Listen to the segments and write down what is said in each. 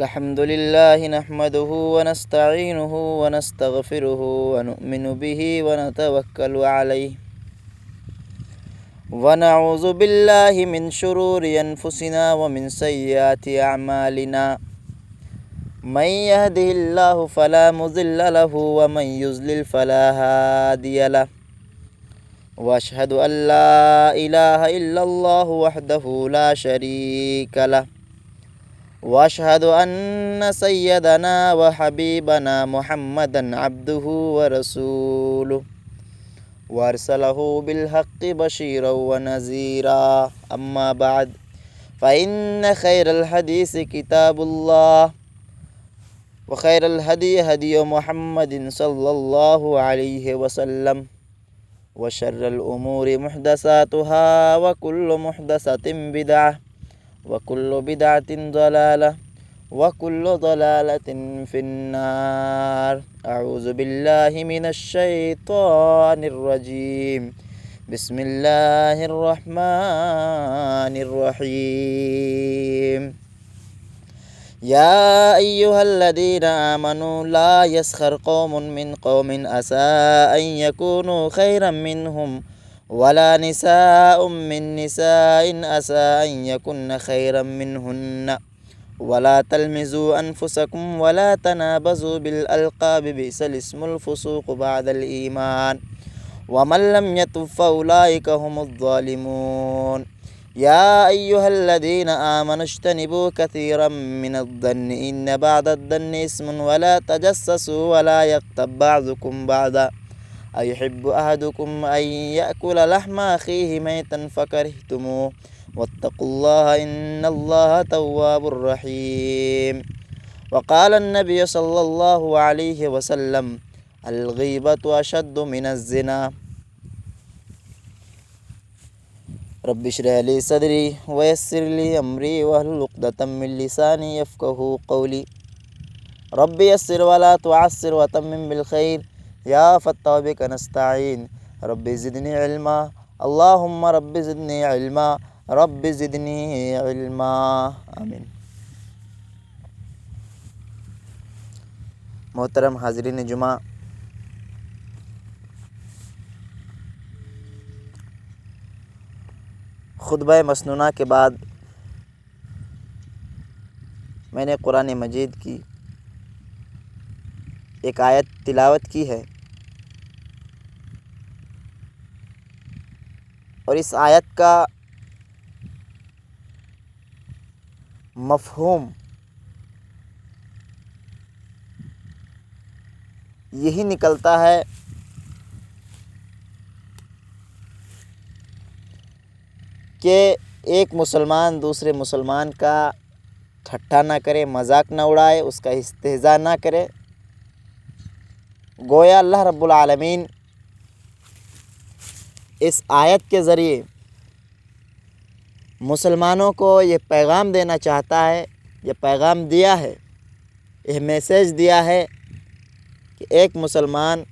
الحمد لله نحمده ونستعينه ونستغفره ونؤمن به ونتوكل عليه ونعوذ بالله من شرور أنفسنا ومن سيئات أعمالنا من يهده الله فلا مضل له ومن يضلل فلا هادي له وأشهد أن لا إله إلا الله وحده لا شريك له وأشهد أن سيدنا وحبيبنا محمدا عبده ورسوله وأرسله بالحق بشيرا ونذيرا أما بعد فإن خير الحديث كتاب الله وخير الهدي هدي محمد صلى الله عليه وسلم وشر الأمور محدثاتها وكل محدثة بدعة وكل بدعة ضلالة وكل ضلالة في النار. أعوذ بالله من الشيطان الرجيم. بسم الله الرحمن الرحيم. يا أيها الذين آمنوا لا يسخر قوم من قوم عسى أن يكونوا خيرا منهم ولا نساء من نساء عسى أن يكن خيرا منهن ولا تلمزوا أنفسكم ولا تنابزوا بالألقاب بئس الاسم الفسوق بعد الإيمان ومن لم يتب فأولئك هم الظالمون. يا أيها الذين آمنوا اجتنبوا كثيرا من الظن إن بعض الظن اسم ولا تجسسوا ولا يغتب بعضكم بعضا أيحب أحدكم أن يأكل لحم أخيه ميتا فكرهتموه واتقوا الله إن الله تواب رحيم. وقال النبي صلى الله عليه وسلم الغيبة أشد من الزنا. رب اشرح لي صدري ويسر لي أمري واحلل عقدة من لساني يفقهوا قولي. رب يسر ولا تعسر وتمم بالخير يا فتاح بك نستعين. رب زدني علما اللهم رب زدني علما رب زدنی علما آمین. محترم حاضرین جمعہ، خطبہ مسنونہ کے بعد میں نے قرآن مجید کی ایک آیت تلاوت کی ہے، اور اس آیت کا مفہوم یہی نکلتا ہے کہ ایک مسلمان دوسرے مسلمان کا ٹھٹھا نہ کرے، مذاق نہ اڑائے، اس کا استہزاء نہ کرے. گویا اللہ رب العالمین اس آیت کے ذریعے مسلمانوں کو یہ پیغام دینا چاہتا ہے، یہ پیغام دیا ہے، یہ میسیج دیا ہے کہ ایک مسلمان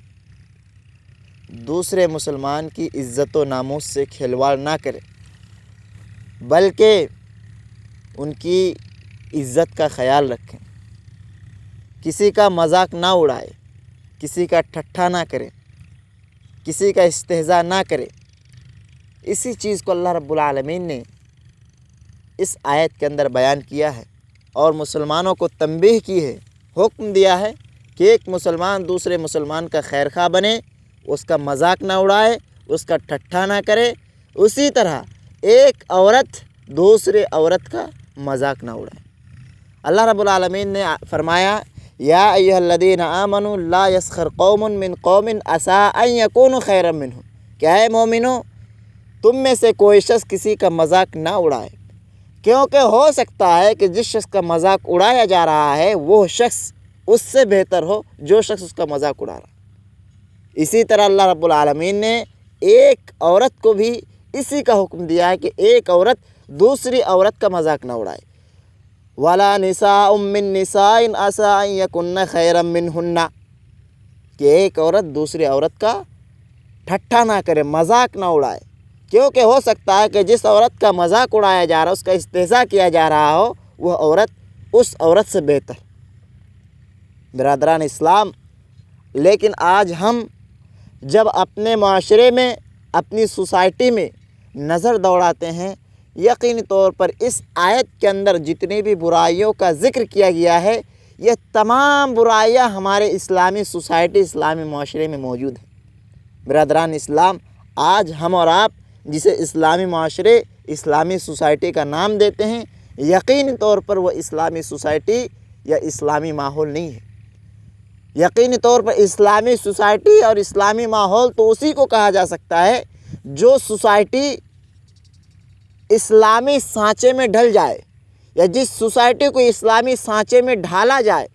دوسرے مسلمان کی عزت و ناموس سے کھلواڑ نہ کرے، بلکہ ان کی عزت کا خیال رکھیں، کسی کا مذاق نہ اڑائے، کسی کا ٹھٹھا نہ کرے، کسی کا استہزاء نہ کرے. اسی چیز کو اللہ رب العالمین نے اس آیت کے اندر بیان کیا ہے اور مسلمانوں کو تنبیہ کی ہے، حکم دیا ہے کہ ایک مسلمان دوسرے مسلمان کا خیر خواہ بنے، اس کا مذاق نہ اڑائے، اس کا ٹھٹھا نہ کرے. اسی طرح ایک عورت دوسرے عورت کا مذاق نہ اڑائے. اللہ رب العالمین نے فرمایا یا ایھا الذین آمنوا لا یسخر قوم من قوم عسى ان یکونوا خیرا منہم. کہ اے مومنو، تم میں سے کوئی شخص کسی کا مذاق نہ اڑائے، کیونکہ ہو سکتا ہے کہ جس شخص کا مذاق اڑایا جا رہا ہے وہ شخص اس سے بہتر ہو جو شخص اس کا مذاق اڑا رہا ہے. اسی طرح اللہ رب العالمین نے ایک عورت کو بھی اسی کا حکم دیا ہے کہ ایک عورت دوسری عورت کا مذاق نہ اڑائے. وَلَا نِسَاءٌ مِّن نِّسَاءٍ عَسَىٰ أَن يَكُنَّ خَيْرًا مِّنْهُنَّ. کہ ایک عورت دوسری عورت کا ٹھٹھا نہ کرے، مذاق نہ اڑائے، کیونکہ ہو سکتا ہے کہ جس عورت کا مذاق اڑایا جا رہا ہے، اس کا استہزاء کیا جا رہا ہو، وہ عورت اس عورت سے بہتر۔ برادران اسلام، لیکن آج ہم جب اپنے معاشرے میں، اپنی سوسائٹی میں نظر دوڑاتے ہیں، یقینی طور پر اس آیت کے اندر جتنی بھی برائیوں کا ذکر کیا گیا ہے، یہ تمام برائیاں ہمارے اسلامی سوسائٹی، اسلامی معاشرے میں موجود ہیں۔ برادران اسلام، آج ہم اور آپ جسے اسلامی معاشرے، اسلامی سوسائٹی کا نام دیتے ہیں، یقینی طور پر وہ اسلامی سوسائٹی یا اسلامی ماحول نہیں ہے۔ یقینی طور پر اسلامی سوسائٹی اور اسلامی ماحول تو اسی کو کہا جا سکتا ہے جو سوسائٹی اسلامی سانچے میں ڈھل جائے، یا جس سوسائٹی کو اسلامی سانچے میں ڈھالا جائے۔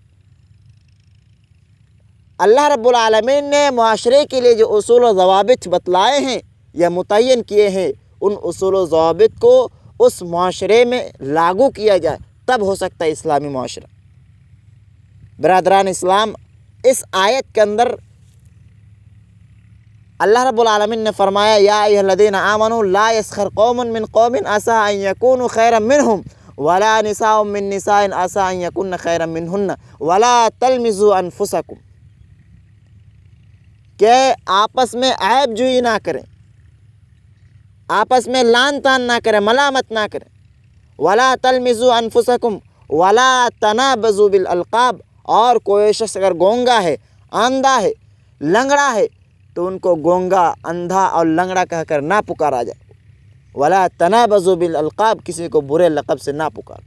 اللہ رب العالمین نے معاشرے کے لیے جو اصول و ضوابط بتلائے ہیں یا متعین کیے ہیں، ان اصول و ضوابط کو اس معاشرے میں لاگو کیا جائے، تب ہو سکتا ہے اسلامی معاشرہ۔ برادران اسلام، اس آیت کے اندر اللہ رب العالمین نے فرمایا، یا ایھا الذین آمنوا لا یسخر قوم من قوم عسى ان یکونوا خیرا منہم ولا نساء من نساء عسى ان یکن خیرا منہن ولا تلمزوا انفسکم، کہ آپس میں عیب جوئی نہ کریں، آپس میں لان تان نہ کریں، ملامت نہ کریں۔ ولا تلمزوا انفسکم ولا تنابزوا بالالقاب، اور کوئی شخص اگر گونگا ہے، اندھا ہے، لنگڑا ہے، تو ان کو گونگا، اندھا اور لنگڑا کہہ کر نہ پکارا جائے۔ ولا تنابزوا بالالقاب، کسی کو برے لقب سے نہ پکار۔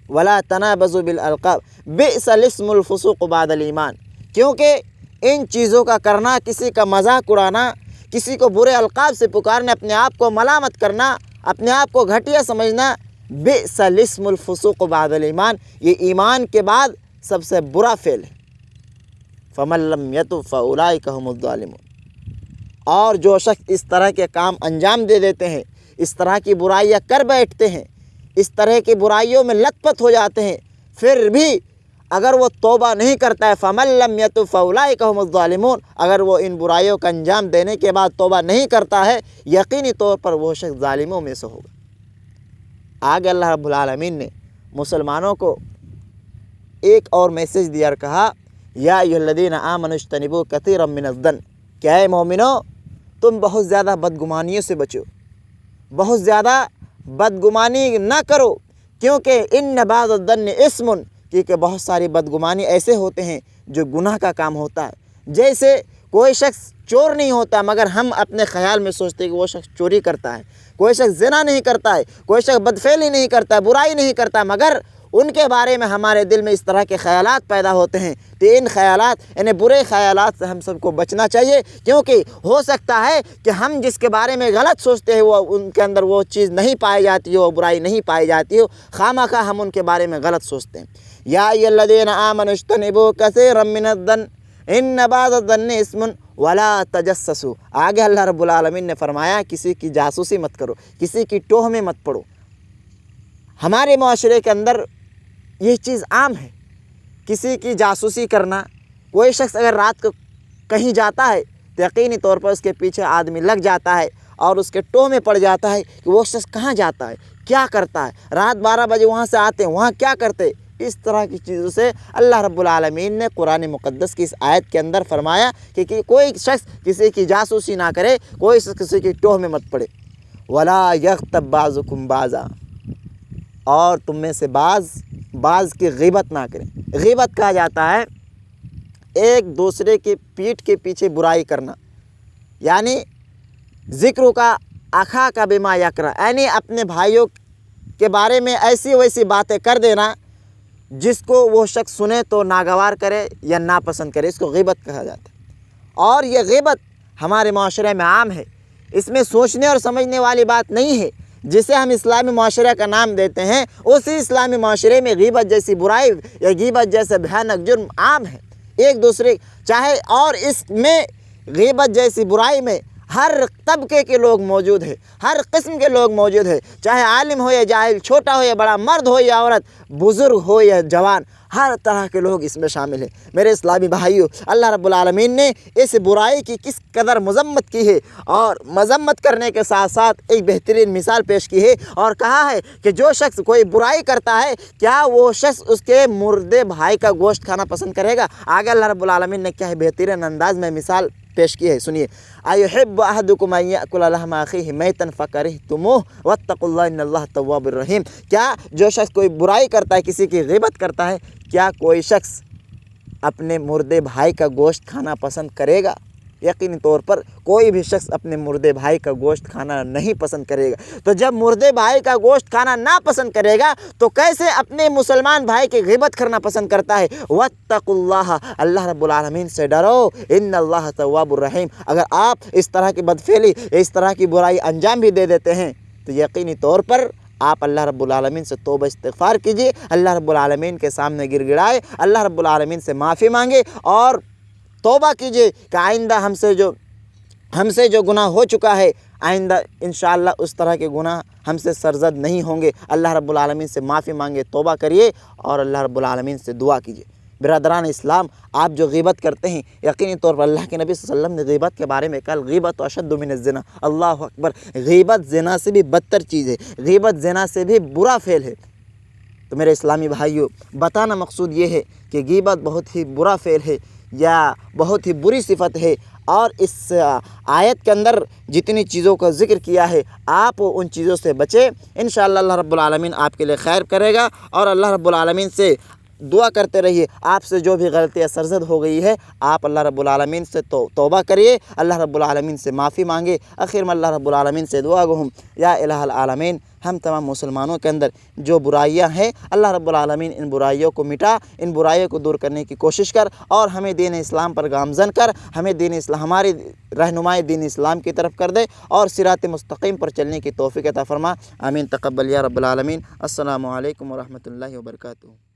ولا تنابزوا بالالقاب بئس الاسم الفسوق بعد الایمان، کیونکہ ان چیزوں کا کرنا، کسی کا مذاق اڑانا، کسی کو برے القاب سے پکارنا، اپنے آپ کو ملامت کرنا، اپنے آپ کو گھٹیا سمجھنا، بئس الاسم الفسوق بعد الایمان، یہ ایمان کے بعد سب سے برا فعل ہے۔ فمن لم یتب فاولئک هم الظالمون، اور جو شخص اس طرح کے کام انجام دے دیتے ہیں، اس طرح کی برائیاں کر بیٹھتے ہیں، اس طرح کی برائیوں میں لت پت ہو جاتے ہیں، پھر بھی اگر وہ توبہ نہیں کرتا ہے، فمن لم یتب فاولئک هم الظالمون، اگر وہ ان برائیوں کا انجام دینے کے بعد توبہ نہیں کرتا ہے، یقینی طور پر وہ شخص ظالموں میں سے ہوگا۔ آگے اللہ رب العالمین نے مسلمانوں کو ایک اور میسج دیا اور کہا، یا ایھا الذین آمنوا اجتنبوا کثیرا من الظن، کہ اے مومنو، تم بہت زیادہ بدگمانیوں سے بچو، بہت زیادہ بدگمانی نہ کرو، کیونکہ ان بعض الظن اسم، کیونکہ بہت ساری بدگمانی ایسے ہوتے ہیں جو گناہ کا کام ہوتا ہے۔ جیسے کوئی شخص چور نہیں ہوتا، مگر ہم اپنے خیال میں سوچتے ہیں کہ وہ شخص چوری کرتا ہے، کوئی شخص زنا نہیں کرتا ہے، کوئی شخص بدفعلی نہیں کرتا ہے، برائی نہیں کرتا، مگر ان کے بارے میں ہمارے دل میں اس طرح کے خیالات پیدا ہوتے ہیں۔ تو ان خیالات، یعنی برے خیالات سے ہم سب کو بچنا چاہیے، کیونکہ ہو سکتا ہے کہ ہم جس کے بارے میں غلط سوچتے ہیں، وہ ان کے اندر وہ چیز نہیں پائی جاتی ہو، برائی نہیں پائی جاتی ہو، خواہ ہم ان کے بارے میں غلط سوچتے ہیں۔ یا ایھا الذین آمنوا اجتنبوا کثیرا من الظن ان بعض الظن اسم ولا تجسسوا، آگے اللہ رب العالمین نے فرمایا، کسی کی جاسوسی مت کرو، کسی کی ٹوہ میں مت پڑو۔ ہمارے معاشرے کے اندر یہ چیز عام ہے، کسی کی جاسوسی کرنا۔ کوئی شخص اگر رات کو کہیں جاتا ہے تو یقینی طور پر اس کے پیچھے آدمی لگ جاتا ہے اور اس کے ٹوہ میں پڑ جاتا ہے کہ وہ شخص کہاں جاتا ہے، کیا کرتا ہے، رات 12 بجے وہاں سے آتے ہیں، وہاں کیا کرتے۔ اس طرح کی چیزوں سے اللہ رب العالمین نے قرآن مقدس کی اس آیت کے اندر فرمایا کہ کوئی شخص کسی کی جاسوسی نہ کرے، کوئی شخص کسی کی ٹوہ میں مت پڑے۔ ولا یغتب بعضکم بعضا، اور تم میں سے بعض کی غیبت نہ کریں۔ غیبت کہا جاتا ہے ایک دوسرے کی پیٹھ کے پیچھے برائی کرنا، یعنی ذکر کا اخا کا بما یکرہ، یعنی اپنے بھائیوں کے بارے میں ایسی ویسی باتیں کر دینا جس کو وہ شخص سنے تو ناگوار کرے یا ناپسند کرے، اس کو غیبت کہا جاتا ہے۔ اور یہ غیبت ہمارے معاشرے میں عام ہے، اس میں سوچنے اور سمجھنے والی بات نہیں ہے۔ جسے ہم اسلامی معاشرہ کا نام دیتے ہیں، اسی اسلامی معاشرے میں غیبت جیسی برائی یا غیبت جیسے بھیانک جرم عام ہے۔ ایک دوسرے چاہے، اور اس میں غیبت جیسی برائی میں ہر طبقے کے لوگ موجود ہیں، ہر قسم کے لوگ موجود ہیں، چاہے عالم ہو یا جاہل، چھوٹا ہو یا بڑا، مرد ہو یا عورت، بزرگ ہو یا جوان، ہر طرح کے لوگ اس میں شامل ہیں۔ میرے اسلامی بھائیوں، اللہ رب العالمین نے اس برائی کی کس قدر مذمت کی ہے، اور مذمت کرنے کے ساتھ ساتھ ایک بہترین مثال پیش کی ہے اور کہا ہے کہ جو شخص کوئی برائی کرتا ہے، کیا وہ شخص اس کے مردے بھائی کا گوشت کھانا پسند کرے گا؟ آگے اللہ رب العالمین نے کیا ہے بہترین انداز میں مثال پیش کی ہے، سنیے۔ ایحب احدکم ان یاکل لحم اخیہ میتا فکرہتموہ واتقوا اللہ ان اللہ تواب الرحیم۔ کیا جو شخص کوئی برائی کرتا ہے، کسی کی غیبت کرتا ہے، کیا کوئی شخص اپنے مردے بھائی کا گوشت کھانا پسند کرے گا؟ یقینی طور پر کوئی بھی شخص اپنے مردے بھائی کا گوشت کھانا نہیں پسند کرے گا۔ تو جب مردے بھائی کا گوشت کھانا نہ پسند کرے گا تو کیسے اپنے مسلمان بھائی کی غیبت کرنا پسند کرتا ہے؟ واتقوا اللہ، اللہ رب العالمین سے ڈرو، ان اللہ تواب الرحیم۔ اگر آپ اس طرح کی بدفعلی، اس طرح کی برائی انجام بھی دے دیتے ہیں تو یقینی طور پر آپ اللہ رب العالمین سے توبہ استغفار کیجیے، اللہ رب العالمین کے سامنے گر گڑائے، اللہ رب العالمین سے معافی مانگے اور توبہ کیجیے کہ آئندہ ہم سے جو گناہ ہو چکا ہے، آئندہ انشاءاللہ اس طرح کے گناہ ہم سے سرزد نہیں ہوں گے۔ اللہ رب العالمین سے معافی مانگے، توبہ کریے اور اللہ رب العالمین سے دعا کیجیے۔ برادران اسلام، آپ جو غیبت کرتے ہیں، یقینی طور پر اللہ کے نبی صلی اللہ علیہ وسلم نے غیبت کے بارے میں کہا، غیبت اشد من الزنا۔ اللہ اکبر، غیبت زنا سے بھی بدتر چیز ہے، غیبت زنا سے بھی برا فعل ہے۔ تو میرے اسلامی بھائیوں، بتانا مقصود یہ ہے کہ غیبت بہت ہی برا فعل ہے یا بہت ہی بری صفت ہے، اور اس آیت کے اندر جتنی چیزوں کا ذکر کیا ہے آپ ان چیزوں سے بچیں، انشاءاللہ اللہ رب العالمین آپ کے لیے خیر کرے گا۔ اور اللہ رب العالمین سے دعا کرتے رہیے، آپ سے جو بھی غلطیاں سرزد ہو گئی ہے آپ اللہ رب العالمین سے توبہ کریے، اللہ رب العالمین سے معافی مانگے۔ آخر میں اللہ رب العالمین سے دعا گو ہوں، یا الہ العالمین، ہم تمام مسلمانوں کے اندر جو برائیاں ہیں اللہ رب العالمین ان برائیوں کو مٹا، ان برائیوں کو دور کرنے کی کوشش کر، اور ہمیں دین اسلام پر گامزن کر، ہمیں ہماری رہنمائی دین اسلام کی طرف کر دے اور صراط مستقیم پر چلنے کی توفیق عطا فرما۔ آمین، تقبل یا رب العالمین۔ السلام علیکم ورحمۃ اللہ وبرکاتہ۔